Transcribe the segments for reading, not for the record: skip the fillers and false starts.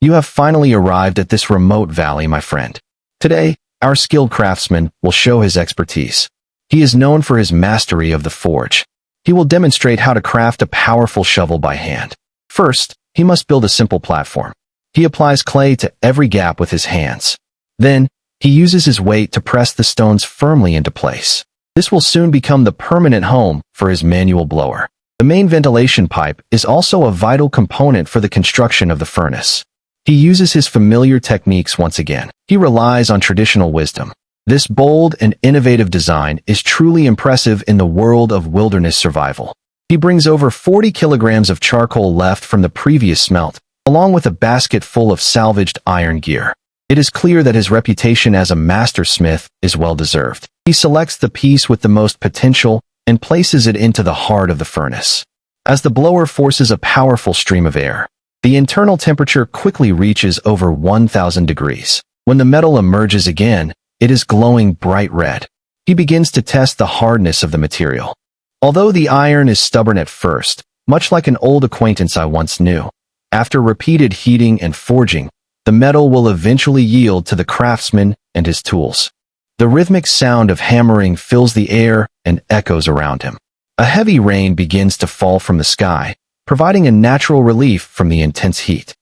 You have finally arrived at this remote valley, my friend. Today, our skilled craftsman will show his expertise. He is known for his mastery of the forge. He will demonstrate how to craft a powerful shovel by hand. First, he must build a simple platform. He applies clay to every gap with his hands. Then, he uses his weight to press the stones firmly into place. This will soon become the permanent home for his manual blower. The main ventilation pipe is also a vital component for the construction of the furnace. He uses his familiar techniques once again. He relies on traditional wisdom. This bold and innovative design is truly impressive in the world of wilderness survival. He brings over 40 kilograms of charcoal left from the previous smelt, along with a basket full of salvaged iron gear. It is clear that his reputation as a master smith is well-deserved. He selects the piece with the most potential and places it into the heart of the furnace. As the blower forces a powerful stream of air, the internal temperature quickly reaches over 1,000 degrees. When the metal emerges again, it is glowing bright red. He begins to test the hardness of the material. Although the iron is stubborn at first, much like an old acquaintance I once knew, after repeated heating and forging, the metal will eventually yield to the craftsman and his tools. The rhythmic sound of hammering fills the air and echoes around him. A heavy rain begins to fall from the sky, providing a natural relief from the intense heat.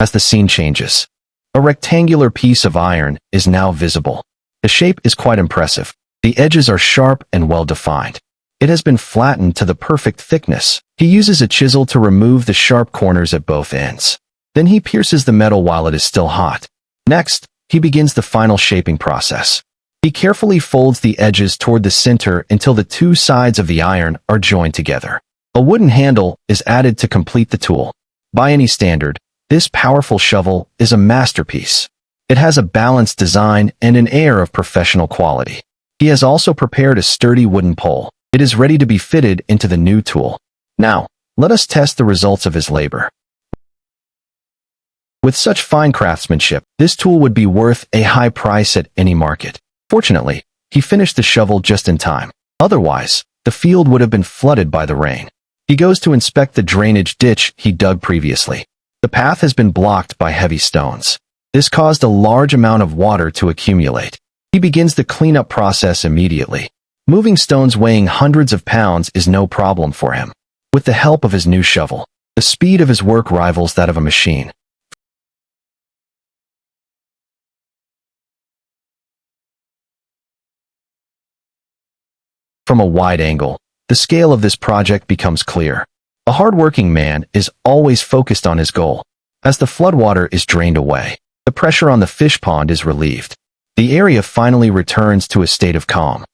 As the scene changes, a rectangular piece of iron is now visible. The shape is quite impressive. The edges are sharp and well-defined. It has been flattened to the perfect thickness. He uses a chisel to remove the sharp corners at both ends. Then he pierces the metal while it is still hot. Next, he begins the final shaping process. He carefully folds the edges toward the center until the two sides of the iron are joined together. A wooden handle is added to complete the tool. By any standard, this powerful shovel is a masterpiece. It has a balanced design and an air of professional quality. He has also prepared a sturdy wooden pole. It is ready to be fitted into the new tool. Now, let us test the results of his labor. With such fine craftsmanship, this tool would be worth a high price at any market. Fortunately, he finished the shovel just in time. Otherwise, the field would have been flooded by the rain. He goes to inspect the drainage ditch he dug previously. The path has been blocked by heavy stones. This caused a large amount of water to accumulate. He begins the cleanup process immediately. Moving stones weighing hundreds of pounds is no problem for him. With the help of his new shovel, the speed of his work rivals that of a machine. From a wide angle, the scale of this project becomes clear. A hard-working man is always focused on his goal. As the floodwater is drained away, the pressure on the fish pond is relieved. The area finally returns to a state of calm.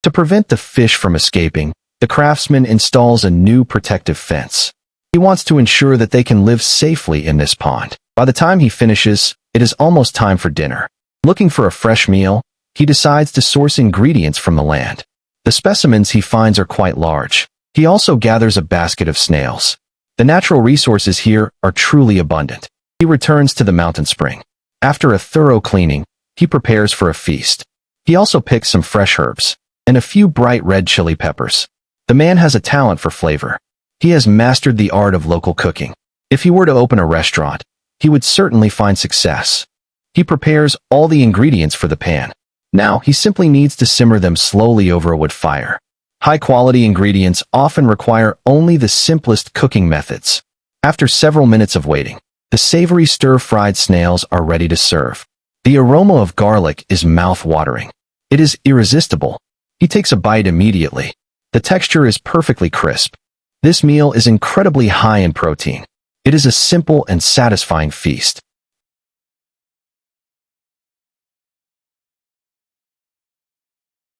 To prevent the fish from escaping, the craftsman installs a new protective fence. He wants to ensure that they can live safely in this pond. By the time he finishes, it is almost time for dinner. Looking for a fresh meal, he decides to source ingredients from the land. The specimens he finds are quite large. He also gathers a basket of snails. The natural resources here are truly abundant. He returns to the mountain spring. After a thorough cleaning, he prepares for a feast. He also picks some fresh herbs and a few bright red chili peppers. The man has a talent for flavor. He has mastered the art of local cooking. If he were to open a restaurant, he would certainly find success. He prepares all the ingredients for the pan. Now, he simply needs to simmer them slowly over a wood fire. High-quality ingredients often require only the simplest cooking methods. After several minutes of waiting, the savory stir-fried snails are ready to serve. The aroma of garlic is mouth-watering. It is irresistible. He takes a bite immediately. The texture is perfectly crisp. This meal is incredibly high in protein. It is a simple and satisfying feast.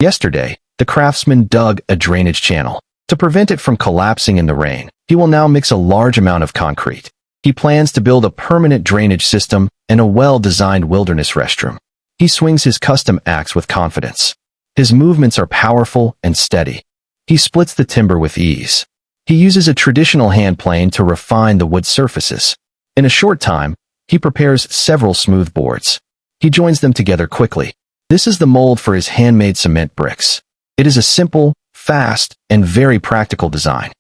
Yesterday, the craftsman dug a drainage channel. To prevent it from collapsing in the rain, he will now mix a large amount of concrete. He plans to build a permanent drainage system and a well-designed wilderness restroom. He swings his custom axe with confidence. His movements are powerful and steady. He splits the timber with ease. He uses a traditional hand plane to refine the wood surfaces. In a short time, he prepares several smooth boards. He joins them together quickly. This is the mold for his handmade cement bricks. It is a simple, fast, and very practical design.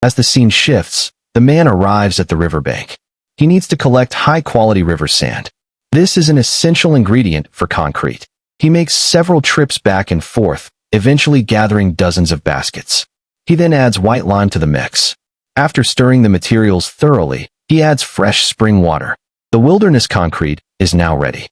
As the scene shifts, the man arrives at the riverbank. He needs to collect high-quality river sand. This is an essential ingredient for concrete. He makes several trips back and forth, eventually gathering dozens of baskets. He then adds white lime to the mix. After stirring the materials thoroughly, he adds fresh spring water. The wilderness concrete is now ready.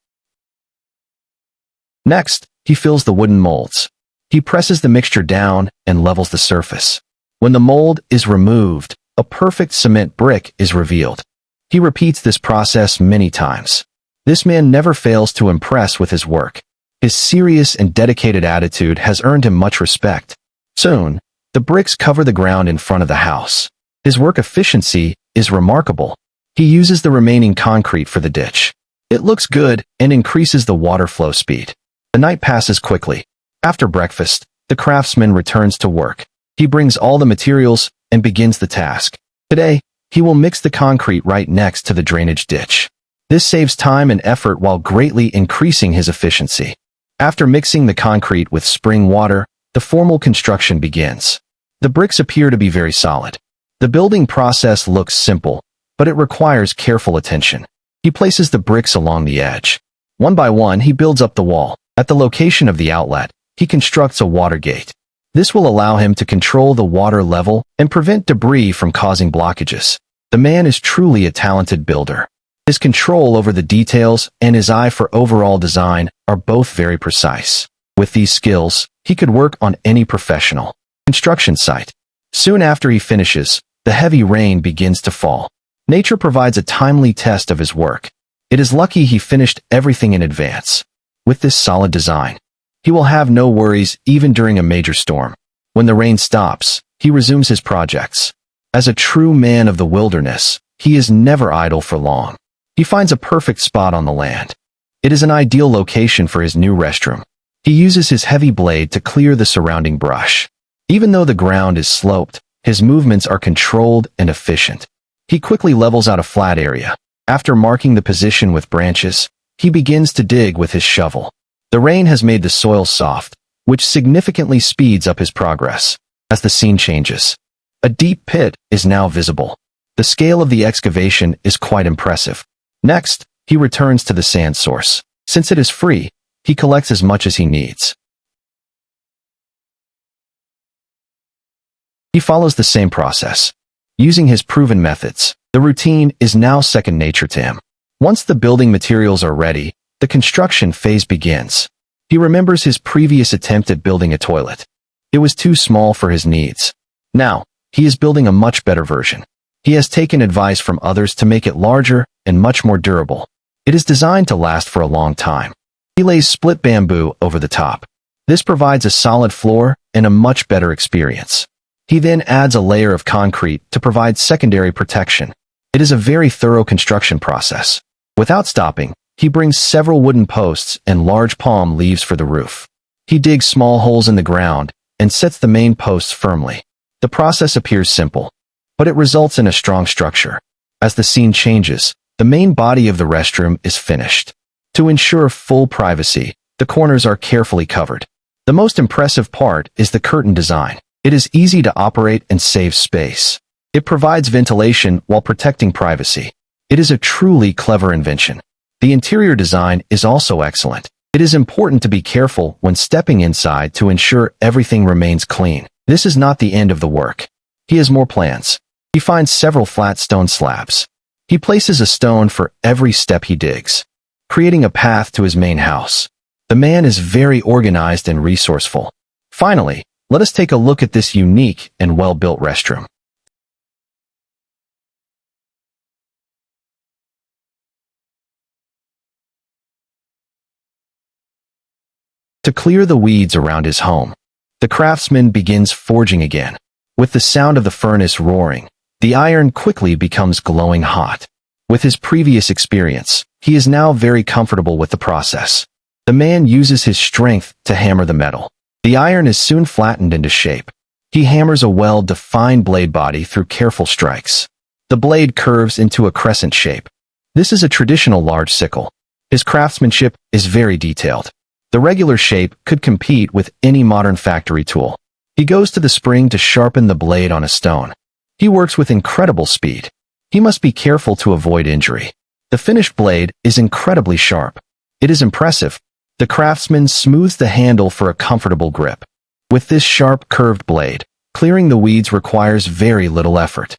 Next, he fills the wooden molds. He presses the mixture down and levels the surface. When the mold is removed, a perfect cement brick is revealed. He repeats this process many times. This man never fails to impress with his work. His serious and dedicated attitude has earned him much respect. Soon, the bricks cover the ground in front of the house. His work efficiency is remarkable. He uses the remaining concrete for the ditch. It looks good and increases the water flow speed. The night passes quickly. After breakfast, the craftsman returns to work. He brings all the materials and begins the task. Today, he will mix the concrete right next to the drainage ditch. This saves time and effort while greatly increasing his efficiency. After mixing the concrete with spring water, the formal construction begins. The bricks appear to be very solid. The building process looks simple, but it requires careful attention. He places the bricks along the edge. One by one, he builds up the wall. At the location of the outlet, he constructs a water gate. This will allow him to control the water level and prevent debris from causing blockages. The man is truly a talented builder. His control over the details and his eye for overall design are both very precise. With these skills, he could work on any professional construction site. Soon after he finishes, the heavy rain begins to fall. Nature provides a timely test of his work. It is lucky he finished everything in advance. With this solid design, he will have no worries even during a major storm. When the rain stops, he resumes his projects. As a true man of the wilderness, he is never idle for long. He finds a perfect spot on the land. It is an ideal location for his new restroom. He uses his heavy blade to clear the surrounding brush. Even though the ground is sloped, his movements are controlled and efficient. He quickly levels out a flat area. After marking the position with branches, he begins to dig with his shovel. The rain has made the soil soft, which significantly speeds up his progress. As the scene changes, a deep pit is now visible. The scale of the excavation is quite impressive. Next, he returns to the sand source. Since it is free, he collects as much as he needs. He follows the same process. Using his proven methods, the routine is now second nature to him. Once the building materials are ready, the construction phase begins. He remembers his previous attempt at building a toilet. It was too small for his needs. Now, he is building a much better version. He has taken advice from others to make it larger and much more durable. It is designed to last for a long time. He lays split bamboo over the top. This provides a solid floor and a much better experience. He then adds a layer of concrete to provide secondary protection. It is a very thorough construction process. Without stopping, he brings several wooden posts and large palm leaves for the roof. He digs small holes in the ground and sets the main posts firmly. The process appears simple, but it results in a strong structure. As the scene changes, the main body of the restroom is finished. To ensure full privacy, the corners are carefully covered. The most impressive part is the curtain design. It is easy to operate and saves space. It provides ventilation while protecting privacy. It is a truly clever invention. The interior design is also excellent. It is important to be careful when stepping inside to ensure everything remains clean. This is not the end of the work. He has more plans. He finds several flat stone slabs. He places a stone for every step he digs, creating a path to his main house. The man is very organized and resourceful. Finally, let us take a look at this unique and well-built restroom. To clear the weeds around his home, the craftsman begins forging again. With the sound of the furnace roaring, the iron quickly becomes glowing hot. With his previous experience, he is now very comfortable with the process. The man uses his strength to hammer the metal. The iron is soon flattened into shape. He hammers a well-defined blade body through careful strikes. The blade curves into a crescent shape. This is a traditional large sickle. His craftsmanship is very detailed. The regular shape could compete with any modern factory tool. He goes to the spring to sharpen the blade on a stone. He works with incredible speed. He must be careful to avoid injury. The finished blade is incredibly sharp. It is impressive. The craftsman smooths the handle for a comfortable grip. With this sharp, curved blade, clearing the weeds requires very little effort.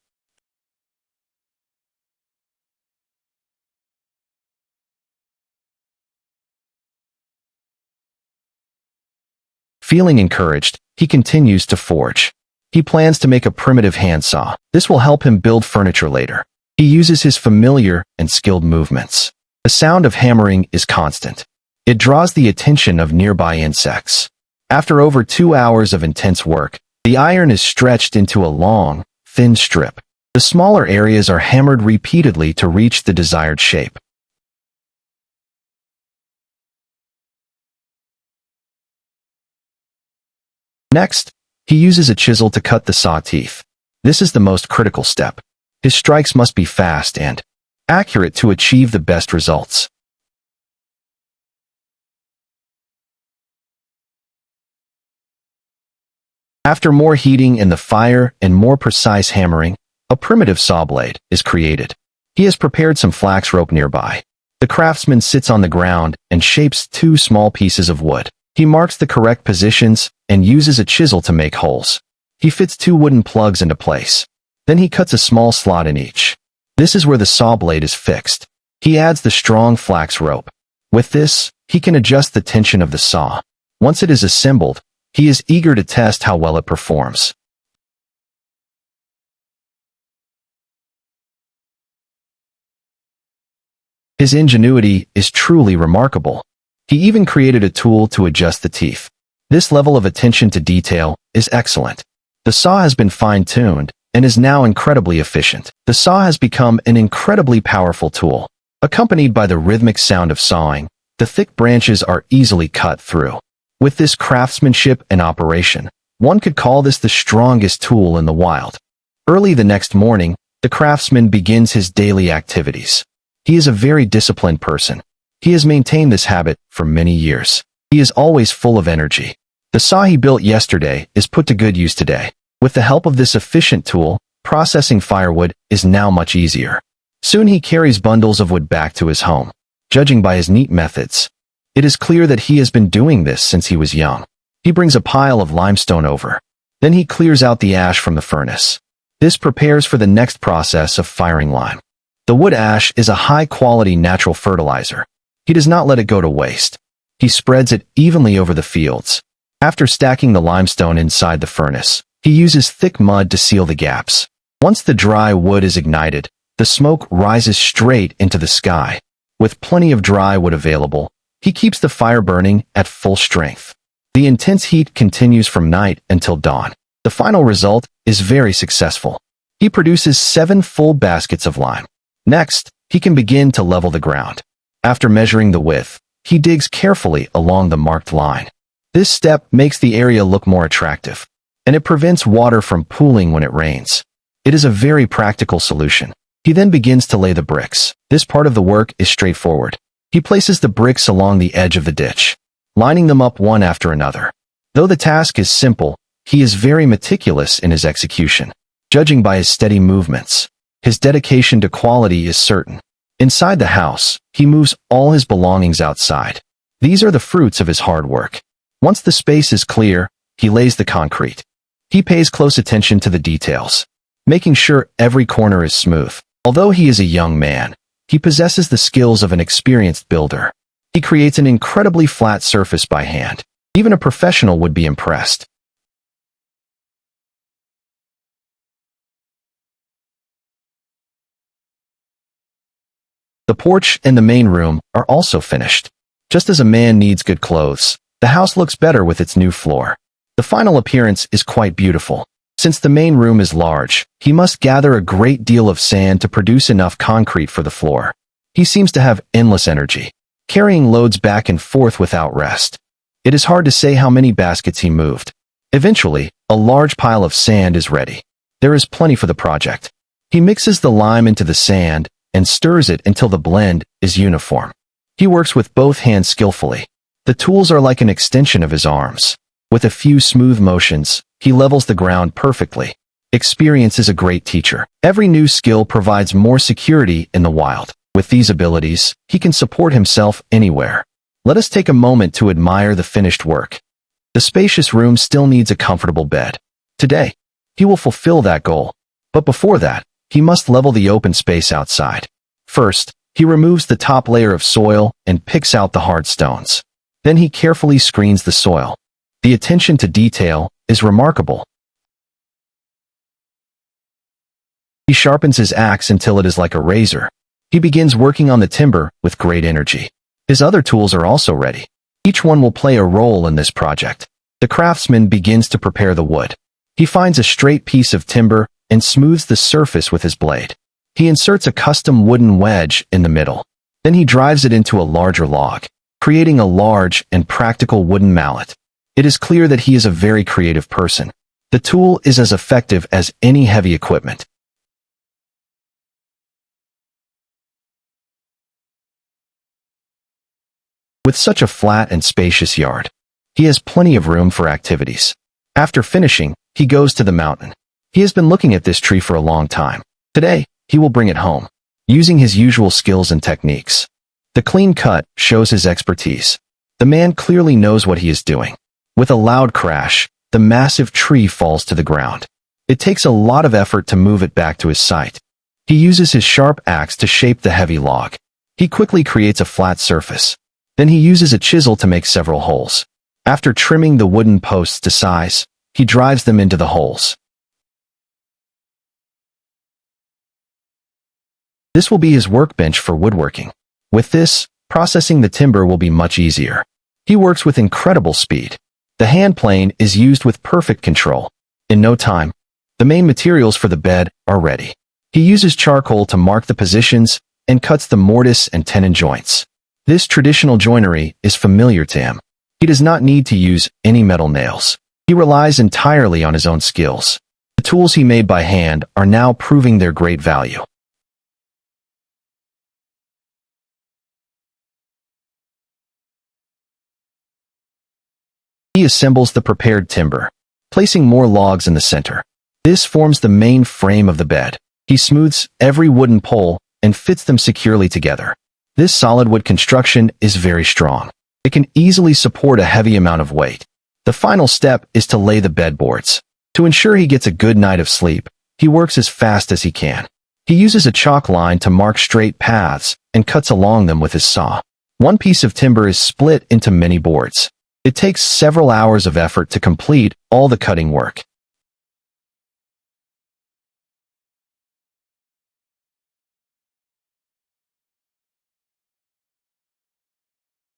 Feeling encouraged, he continues to forge. He plans to make a primitive handsaw. This will help him build furniture later. He uses his familiar and skilled movements. The sound of hammering is constant. It draws the attention of nearby insects. After over 2 hours of intense work, the iron is stretched into a long, thin strip. The smaller areas are hammered repeatedly to reach the desired shape. Next, he uses a chisel to cut the saw teeth. This is the most critical step. His strikes must be fast and accurate to achieve the best results. After more heating in the fire and more precise hammering, a primitive saw blade is created. He has prepared some flax rope nearby. The craftsman sits on the ground and shapes 2 small pieces of wood. He marks the correct positions and uses a chisel to make holes. He fits 2 wooden plugs into place. Then he cuts a small slot in each. This is where the saw blade is fixed. He adds the strong flax rope. With this, he can adjust the tension of the saw. Once it is assembled, he is eager to test how well it performs. His ingenuity is truly remarkable. He even created a tool to adjust the teeth. This level of attention to detail is excellent. The saw has been fine-tuned and is now incredibly efficient. The saw has become an incredibly powerful tool. Accompanied by the rhythmic sound of sawing, the thick branches are easily cut through. With this craftsmanship and operation, one could call this the strongest tool in the wild. Early the next morning, the craftsman begins his daily activities. He is a very disciplined person. He has maintained this habit for many years. He is always full of energy. The saw he built yesterday is put to good use today. With the help of this efficient tool, processing firewood is now much easier. Soon he carries bundles of wood back to his home. Judging by his neat methods, it is clear that he has been doing this since he was young. He brings a pile of limestone over. Then he clears out the ash from the furnace. This prepares for the next process of firing lime. The wood ash is a high-quality natural fertilizer. He does not let it go to waste. He spreads it evenly over the fields. After stacking the limestone inside the furnace, he uses thick mud to seal the gaps. Once the dry wood is ignited, the smoke rises straight into the sky. With plenty of dry wood available, he keeps the fire burning at full strength. The intense heat continues from night until dawn. The final result is very successful. He produces 7 full baskets of lime. Next, he can begin to level the ground. After measuring the width, he digs carefully along the marked line. This step makes the area look more attractive, and it prevents water from pooling when it rains. It is a very practical solution. He then begins to lay the bricks. This part of the work is straightforward. He places the bricks along the edge of the ditch, lining them up one after another. Though the task is simple, he is very meticulous in his execution. Judging by his steady movements, his dedication to quality is certain. Inside the house, he moves all his belongings outside. These are the fruits of his hard work. Once the space is clear, he lays the concrete. He pays close attention to the details, making sure every corner is smooth. Although he is a young man, he possesses the skills of an experienced builder. He creates an incredibly flat surface by hand. Even a professional would be impressed. The porch and the main room are also finished. Just as a man needs good clothes, the house looks better with its new floor. The final appearance is quite beautiful. Since the main room is large, he must gather a great deal of sand to produce enough concrete for the floor. He seems to have endless energy, carrying loads back and forth without rest. It is hard to say how many baskets he moved. Eventually, a large pile of sand is ready. There is plenty for the project. He mixes the lime into the sand and stirs it until the blend is uniform. He works with both hands skillfully. The tools are like an extension of his arms. With a few smooth motions, he levels the ground perfectly. Experience is a great teacher. Every new skill provides more security in the wild. With these abilities, he can support himself anywhere. Let us take a moment to admire the finished work. The spacious room still needs a comfortable bed. Today, he will fulfill that goal. But before that, he must level the open space outside. First, he removes the top layer of soil and picks out the hard stones. Then he carefully screens the soil. The attention to detail is remarkable. He sharpens his axe until it is like a razor. He begins working on the timber with great energy. His other tools are also ready. Each one will play a role in this project. The craftsman begins to prepare the wood. He finds a straight piece of timber and smooths the surface with his blade. He inserts a custom wooden wedge in the middle. Then he drives it into a larger log, creating a large and practical wooden mallet. It is clear that he is a very creative person. The tool is as effective as any heavy equipment. With such a flat and spacious yard, he has plenty of room for activities. After finishing, he goes to the mountain. He has been looking at this tree for a long time. Today, he will bring it home, using his usual skills and techniques. The clean cut shows his expertise. The man clearly knows what he is doing. With a loud crash, the massive tree falls to the ground. It takes a lot of effort to move it back to his site. He uses his sharp axe to shape the heavy log. He quickly creates a flat surface. Then he uses a chisel to make several holes. After trimming the wooden posts to size, he drives them into the holes. This will be his workbench for woodworking. With this, processing the timber will be much easier. He works with incredible speed. The hand plane is used with perfect control. In no time, the main materials for the bed are ready. He uses charcoal to mark the positions and cuts the mortise and tenon joints. This traditional joinery is familiar to him. He does not need to use any metal nails. He relies entirely on his own skills. The tools he made by hand are now proving their great value. He assembles the prepared timber, placing more logs in the center. This forms the main frame of the bed. He smooths every wooden pole and fits them securely together. This solid wood construction is very strong. It can easily support a heavy amount of weight. The final step is to lay the bedboards. To ensure he gets a good night of sleep, he works as fast as he can. He uses a chalk line to mark straight paths and cuts along them with his saw. One piece of timber is split into many boards. It takes several hours of effort to complete all the cutting work.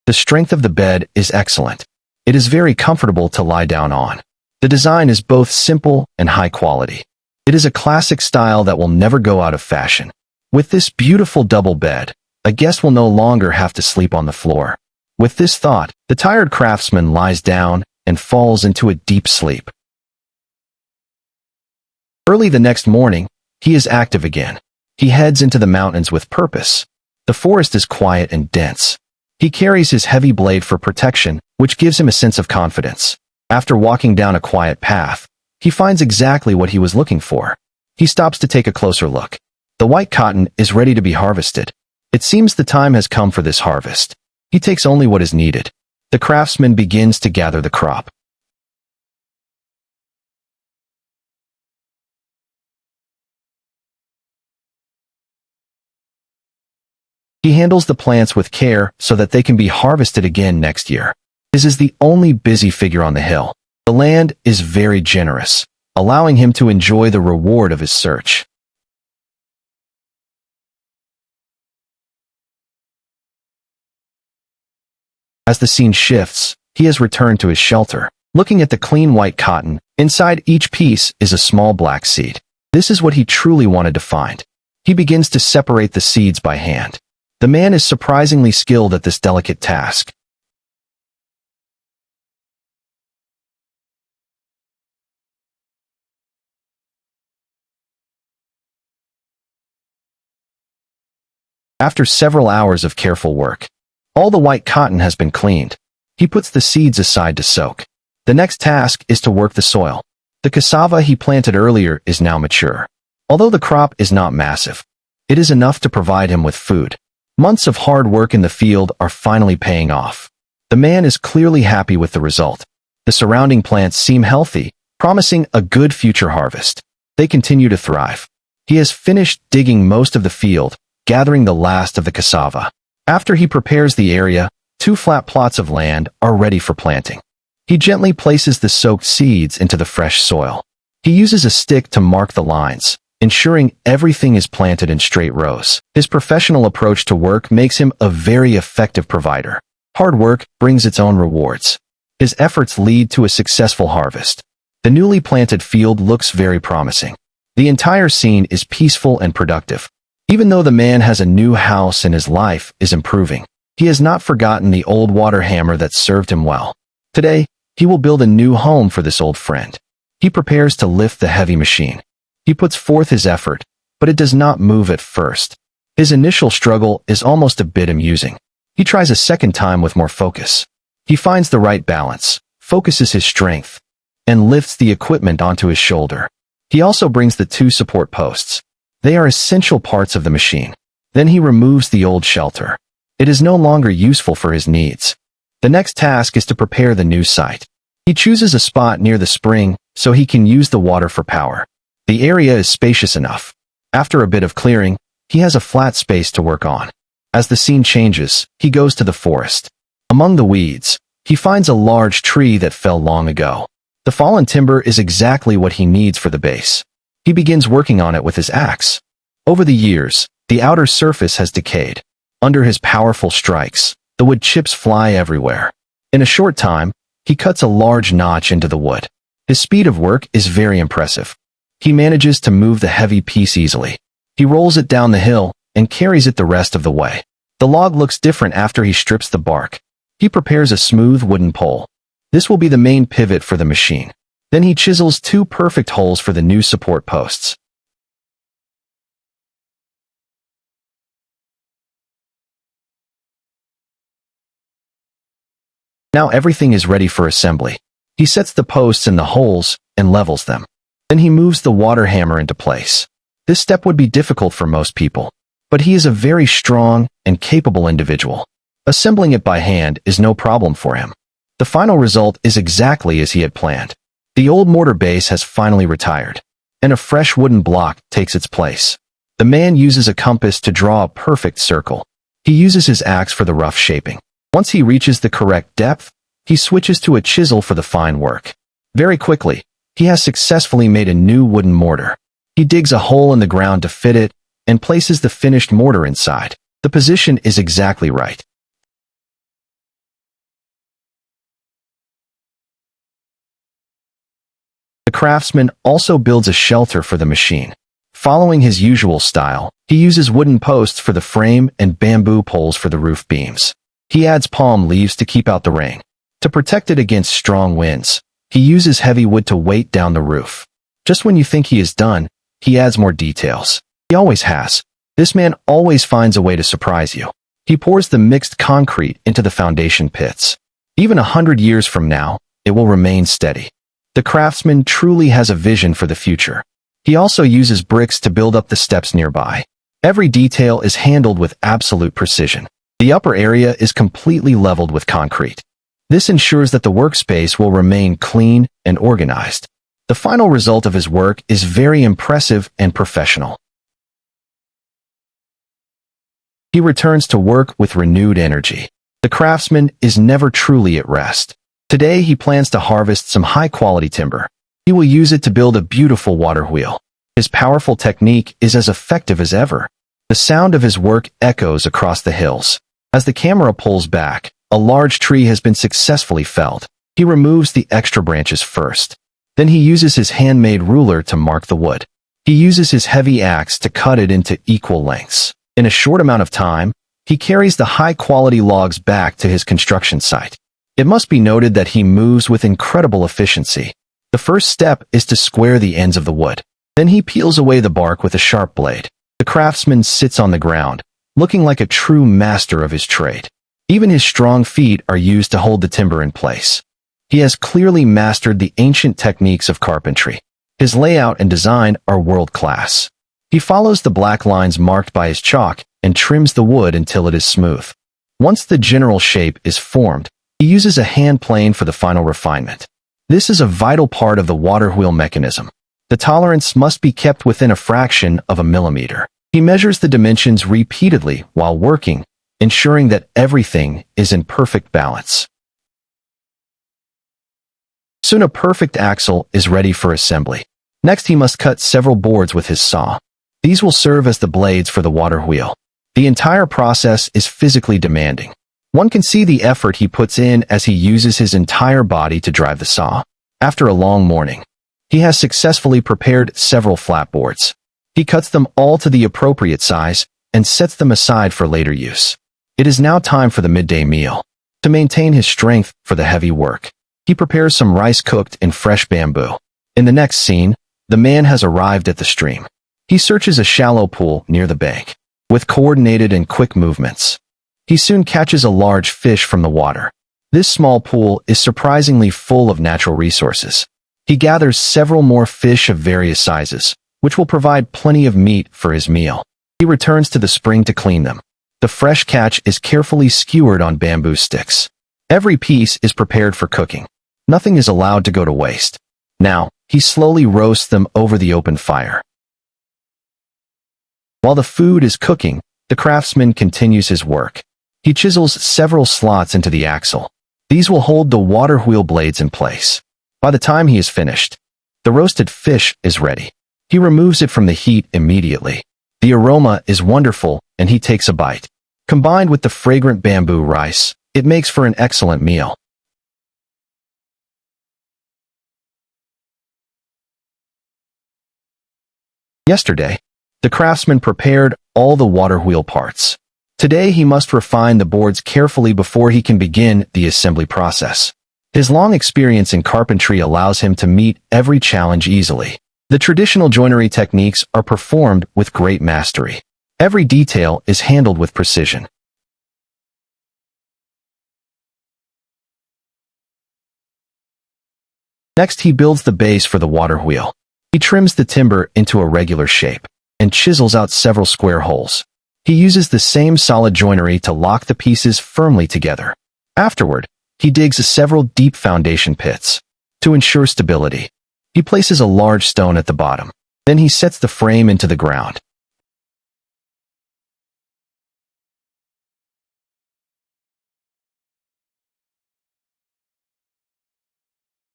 The strength of the bed is excellent. It is very comfortable to lie down on. The design is both simple and high quality. It is a classic style that will never go out of fashion. With this beautiful double bed, a guest will no longer have to sleep on the floor. With this thought, the tired craftsman lies down and falls into a deep sleep. Early the next morning, he is active again. He heads into the mountains with purpose. The forest is quiet and dense. He carries his heavy blade for protection, which gives him a sense of confidence. After walking down a quiet path, he finds exactly what he was looking for. He stops to take a closer look. The white cotton is ready to be harvested. It seems the time has come for this harvest. He takes only what is needed. The craftsman begins to gather the crop. He handles the plants with care so that they can be harvested again next year. His is the only busy figure on the hill. The land is very generous, allowing him to enjoy the reward of his search. As the scene shifts, he has returned to his shelter. Looking at the clean white cotton, inside each piece is a small black seed. This is what he truly wanted to find. He begins to separate the seeds by hand. The man is surprisingly skilled at this delicate task. After several hours of careful work, all the white cotton has been cleaned. He puts the seeds aside to soak. The next task is to work the soil. The cassava he planted earlier is now mature. Although the crop is not massive, it is enough to provide him with food. Months of hard work in the field are finally paying off. The man is clearly happy with the result. The surrounding plants seem healthy, promising a good future harvest. They continue to thrive. He has finished digging most of the field, gathering the last of the cassava. After he prepares the area, 2 flat plots of land are ready for planting. He gently places the soaked seeds into the fresh soil. He uses a stick to mark the lines, ensuring everything is planted in straight rows. His professional approach to work makes him a very effective provider. Hard work brings its own rewards. His efforts lead to a successful harvest. The newly planted field looks very promising. The entire scene is peaceful and productive. Even though the man has a new house and his life is improving, he has not forgotten the old water hammer that served him well. Today, he will build a new home for this old friend. He prepares to lift the heavy machine. He puts forth his effort, but it does not move at first. His initial struggle is almost a bit amusing. He tries a second time with more focus. He finds the right balance, focuses his strength, and lifts the equipment onto his shoulder. He also brings the 2 support posts. They are essential parts of the machine. Then he removes the old shelter. It is no longer useful for his needs. The next task is to prepare the new site. He chooses a spot near the spring so he can use the water for power. The area is spacious enough. After a bit of clearing, he has a flat space to work on. As the scene changes, he goes to the forest. Among the weeds, he finds a large tree that fell long ago. The fallen timber is exactly what he needs for the base. He begins working on it with his axe. Over the years, the outer surface has decayed. Under his powerful strikes, the wood chips fly everywhere. In a short time, he cuts a large notch into the wood. His speed of work is very impressive. He manages to move the heavy piece easily. He rolls it down the hill and carries it the rest of the way. The log looks different after he strips the bark. He prepares a smooth wooden pole. This will be the main pivot for the machine. Then he chisels 2 perfect holes for the new support posts. Now everything is ready for assembly. He sets the posts in the holes and levels them. Then he moves the water hammer into place. This step would be difficult for most people, but he is a very strong and capable individual. Assembling it by hand is no problem for him. The final result is exactly as he had planned. The old mortar base has finally retired, and a fresh wooden block takes its place. The man uses a compass to draw a perfect circle. He uses his axe for the rough shaping. Once he reaches the correct depth, he switches to a chisel for the fine work. Very quickly, he has successfully made a new wooden mortar. He digs a hole in the ground to fit it and places the finished mortar inside. The position is exactly right. The craftsman also builds a shelter for the machine. Following his usual style, he uses wooden posts for the frame and bamboo poles for the roof beams. He adds palm leaves to keep out the rain. To protect it against strong winds, he uses heavy wood to weight down the roof. Just when you think he is done, he adds more details. He always has. This man always finds a way to surprise you. He pours the mixed concrete into the foundation pits. Even 100 years from now, it will remain steady. The craftsman truly has a vision for the future. He also uses bricks to build up the steps nearby. Every detail is handled with absolute precision. The upper area is completely leveled with concrete. This ensures that the workspace will remain clean and organized. The final result of his work is very impressive and professional. He returns to work with renewed energy. The craftsman is never truly at rest. Today he plans to harvest some high-quality timber. He will use it to build a beautiful water wheel. His powerful technique is as effective as ever. The sound of his work echoes across the hills. As the camera pulls back, a large tree has been successfully felled. He removes the extra branches first. Then he uses his handmade ruler to mark the wood. He uses his heavy axe to cut it into equal lengths. In a short amount of time, he carries the high-quality logs back to his construction site. It must be noted that he moves with incredible efficiency. The first step is to square the ends of the wood. Then he peels away the bark with a sharp blade. The craftsman sits on the ground, looking like a true master of his trade. Even his strong feet are used to hold the timber in place. He has clearly mastered the ancient techniques of carpentry. His layout and design are world-class. He follows the black lines marked by his chalk and trims the wood until it is smooth. Once the general shape is formed, he uses a hand plane for the final refinement. This is a vital part of the water wheel mechanism. The tolerance must be kept within a fraction of a millimeter. He measures the dimensions repeatedly while working, ensuring that everything is in perfect balance. Soon a perfect axle is ready for assembly. Next he must cut several boards with his saw. These will serve as the blades for the water wheel. The entire process is physically demanding. One can see the effort he puts in as he uses his entire body to drive the saw. After a long morning, he has successfully prepared several flatboards. He cuts them all to the appropriate size and sets them aside for later use. It is now time for the midday meal. To maintain his strength for the heavy work, he prepares some rice cooked in fresh bamboo. In the next scene, the man has arrived at the stream. He searches a shallow pool near the bank. With coordinated and quick movements, he soon catches a large fish from the water. This small pool is surprisingly full of natural resources. He gathers several more fish of various sizes, which will provide plenty of meat for his meal. He returns to the spring to clean them. The fresh catch is carefully skewered on bamboo sticks. Every piece is prepared for cooking. Nothing is allowed to go to waste. Now, he slowly roasts them over the open fire. While the food is cooking, the craftsman continues his work. He chisels several slots into the axle. These will hold the water wheel blades in place. By the time he is finished, the roasted fish is ready. He removes it from the heat immediately. The aroma is wonderful, and he takes a bite. Combined with the fragrant bamboo rice, it makes for an excellent meal. Yesterday, the craftsman prepared all the water wheel parts. Today he must refine the boards carefully before he can begin the assembly process. His long experience in carpentry allows him to meet every challenge easily. The traditional joinery techniques are performed with great mastery. Every detail is handled with precision. Next, he builds the base for the water wheel. He trims the timber into a regular shape and chisels out several square holes. He uses the same solid joinery to lock the pieces firmly together. Afterward, he digs several deep foundation pits. To ensure stability, he places a large stone at the bottom. Then he sets the frame into the ground.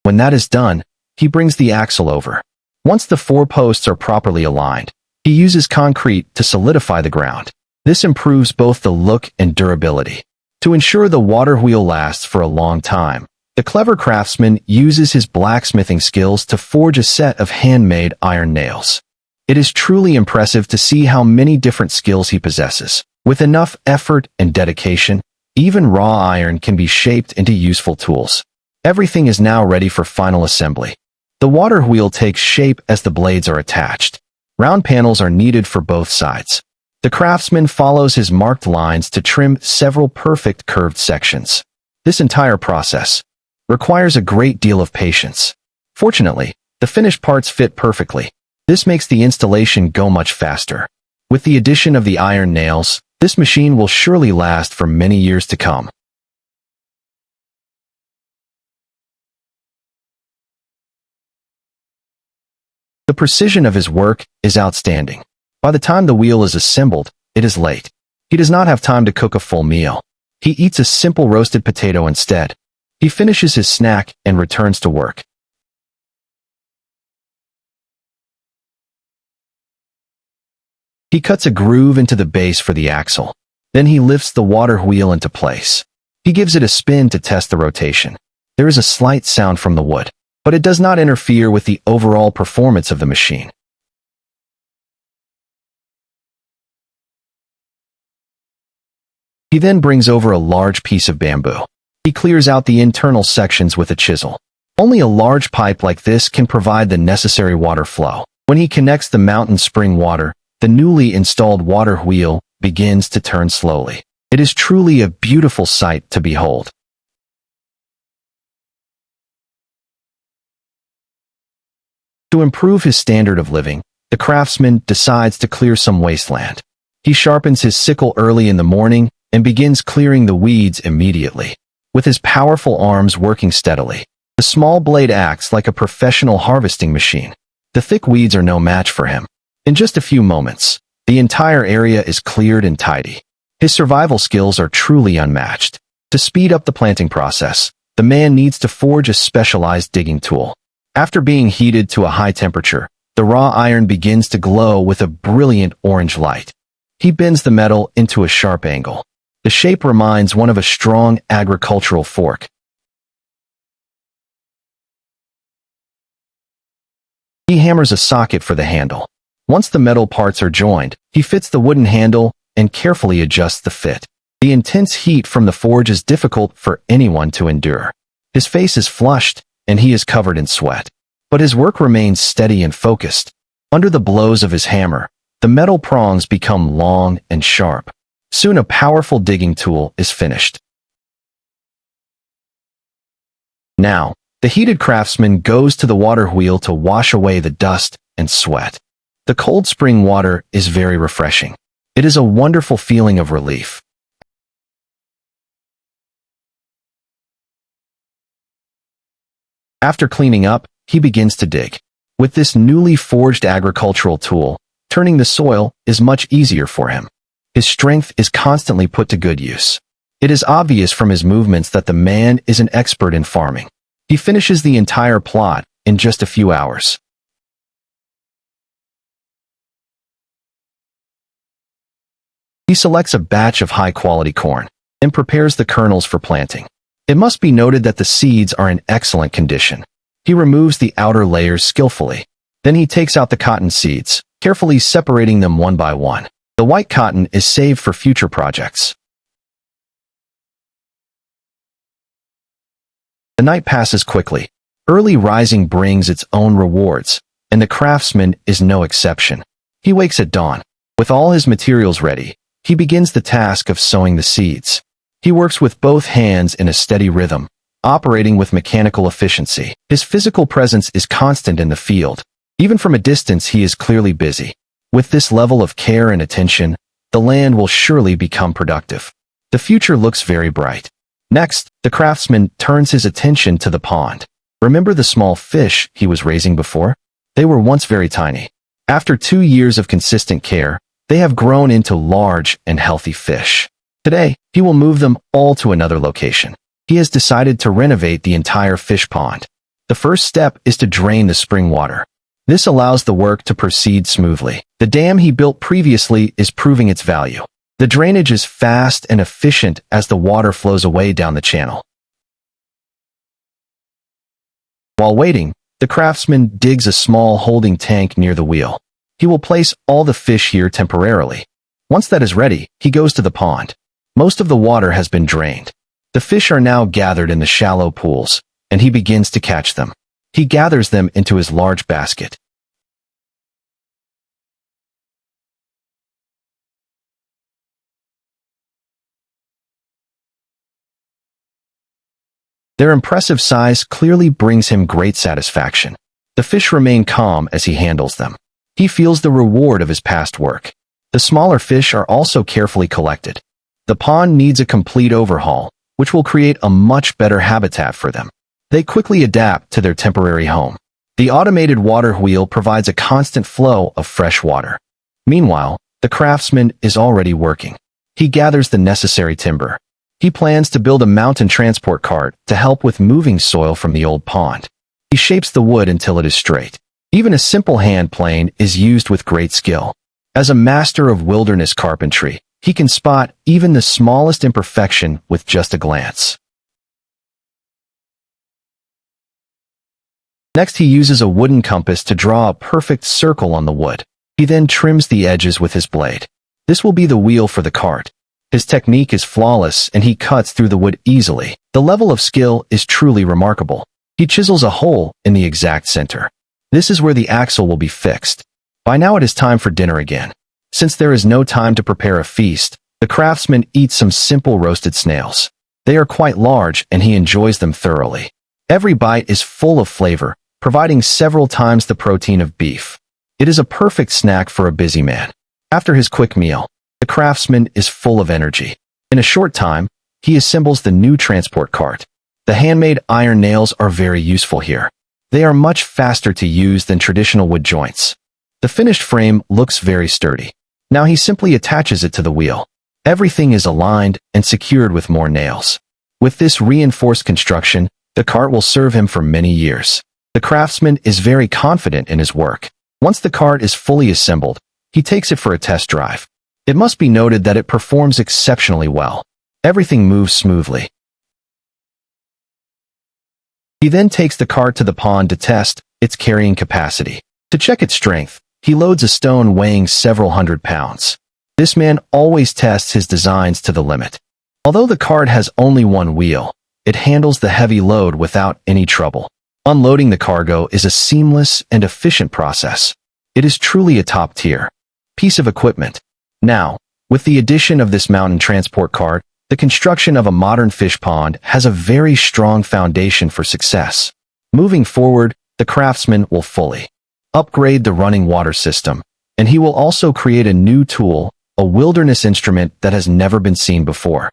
When that is done, he brings the axle over. Once the four posts are properly aligned, he uses concrete to solidify the ground. This improves both the look and durability. To ensure the water wheel lasts for a long time, the clever craftsman uses his blacksmithing skills to forge a set of handmade iron nails. It is truly impressive to see how many different skills he possesses. With enough effort and dedication, even raw iron can be shaped into useful tools. Everything is now ready for final assembly. The water wheel takes shape as the blades are attached. Round panels are needed for both sides. The craftsman follows his marked lines to trim several perfect curved sections. This entire process requires a great deal of patience. Fortunately, the finished parts fit perfectly. This makes the installation go much faster. With the addition of the iron nails, this machine will surely last for many years to come. The precision of his work is outstanding. By the time the wheel is assembled, it is late. He does not have time to cook a full meal. He eats a simple roasted potato instead. He finishes his snack and returns to work. He cuts a groove into the base for the axle. Then he lifts the water wheel into place. He gives it a spin to test the rotation. There is a slight sound from the wood, but it does not interfere with the overall performance of the machine. He then brings over a large piece of bamboo. He clears out the internal sections with a chisel. Only a large pipe like this can provide the necessary water flow. When he connects the mountain spring water, the newly installed water wheel begins to turn slowly. It is truly a beautiful sight to behold. To improve his standard of living, the craftsman decides to clear some wasteland. He sharpens his sickle early in the morning and begins clearing the weeds immediately. With his powerful arms working steadily, the small blade acts like a professional harvesting machine. The thick weeds are no match for him. In just a few moments, the entire area is cleared and tidy. His survival skills are truly unmatched. To speed up the planting process, the man needs to forge a specialized digging tool. After being heated to a high temperature, the raw iron begins to glow with a brilliant orange light. He bends the metal into a sharp angle. The shape reminds one of a strong agricultural fork. He hammers a socket for the handle. Once the metal parts are joined, he fits the wooden handle and carefully adjusts the fit. The intense heat from the forge is difficult for anyone to endure. His face is flushed, and he is covered in sweat. But his work remains steady and focused. Under the blows of his hammer, the metal prongs become long and sharp. Soon a powerful digging tool is finished. Now, the heated craftsman goes to the water wheel to wash away the dust and sweat. The cold spring water is very refreshing. It is a wonderful feeling of relief. After cleaning up, he begins to dig. With this newly forged agricultural tool, turning the soil is much easier for him. His strength is constantly put to good use. It is obvious from his movements that the man is an expert in farming. He finishes the entire plot in just a few hours. He selects a batch of high-quality corn and prepares the kernels for planting. It must be noted that the seeds are in excellent condition. He removes the outer layers skillfully. Then he takes out the cotton seeds, carefully separating them one by one. The white cotton is saved for future projects. The night passes quickly. Early rising brings its own rewards, and the craftsman is no exception. He wakes at dawn. With all his materials ready, he begins the task of sowing the seeds. He works with both hands in a steady rhythm, operating with mechanical efficiency. His physical presence is constant in the field. Even from a distance, he is clearly busy. With this level of care and attention, the land will surely become productive. The future looks very bright. Next, the craftsman turns his attention to the pond. Remember the small fish he was raising before? They were once very tiny. After 2 years of consistent care, they have grown into large and healthy fish. Today, he will move them all to another location. He has decided to renovate the entire fish pond. The first step is to drain the spring water. This allows the work to proceed smoothly. The dam he built previously is proving its value. The drainage is fast and efficient as the water flows away down the channel. While waiting, the craftsman digs a small holding tank near the wheel. He will place all the fish here temporarily. Once that is ready, he goes to the pond. Most of the water has been drained. The fish are now gathered in the shallow pools, and he begins to catch them. He gathers them into his large basket. Their impressive size clearly brings him great satisfaction. The fish remain calm as he handles them. He feels the reward of his past work. The smaller fish are also carefully collected. The pond needs a complete overhaul, which will create a much better habitat for them. They quickly adapt to their temporary home. The automated water wheel provides a constant flow of fresh water. Meanwhile, the craftsman is already working. He gathers the necessary timber. He plans to build a mountain transport cart to help with moving soil from the old pond. He shapes the wood until it is straight. Even a simple hand plane is used with great skill. As a master of wilderness carpentry, he can spot even the smallest imperfection with just a glance. Next, he uses a wooden compass to draw a perfect circle on the wood. He then trims the edges with his blade. This will be the wheel for the cart. His technique is flawless and he cuts through the wood easily. The level of skill is truly remarkable. He chisels a hole in the exact center. This is where the axle will be fixed. By now it is time for dinner again. Since there is no time to prepare a feast, the craftsman eats some simple roasted snails. They are quite large and he enjoys them thoroughly. Every bite is full of flavor, providing several times the protein of beef. It is a perfect snack for a busy man. After his quick meal, the craftsman is full of energy. In a short time, he assembles the new transport cart. The handmade iron nails are very useful here. They are much faster to use than traditional wood joints. The finished frame looks very sturdy. Now he simply attaches it to the wheel. Everything is aligned and secured with more nails. With this reinforced construction, the cart will serve him for many years. The craftsman is very confident in his work. Once the cart is fully assembled, he takes it for a test drive. It must be noted that it performs exceptionally well. Everything moves smoothly. He then takes the cart to the pond to test its carrying capacity. To check its strength, he loads a stone weighing several hundred pounds. This man always tests his designs to the limit. Although the cart has only one wheel, it handles the heavy load without any trouble. Unloading the cargo is a seamless and efficient process. It is truly a top-tier piece of equipment. Now, with the addition of this mountain transport cart, the construction of a modern fish pond has a very strong foundation for success. Moving forward, the craftsman will fully upgrade the running water system, and he will also create a new tool, a wilderness instrument that has never been seen before.